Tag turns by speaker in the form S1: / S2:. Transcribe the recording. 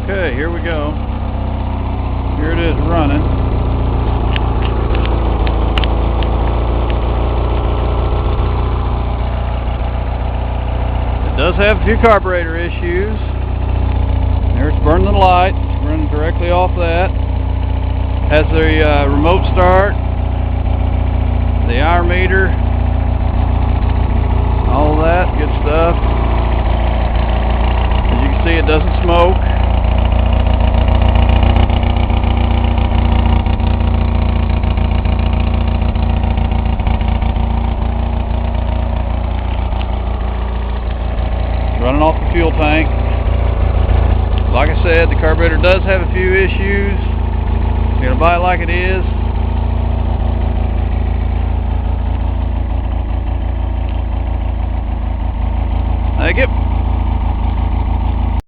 S1: Okay, here we go. Here it is running. It does have a few carburetor issues. There it's burning the light. It's running directly off that. Has the remote start, the hour meter, all that good stuff. As you can see, it doesn't smoke. Running off the fuel tank. Like I said, the carburetor does have a few issues. You're gonna buy it like it is. Thank you.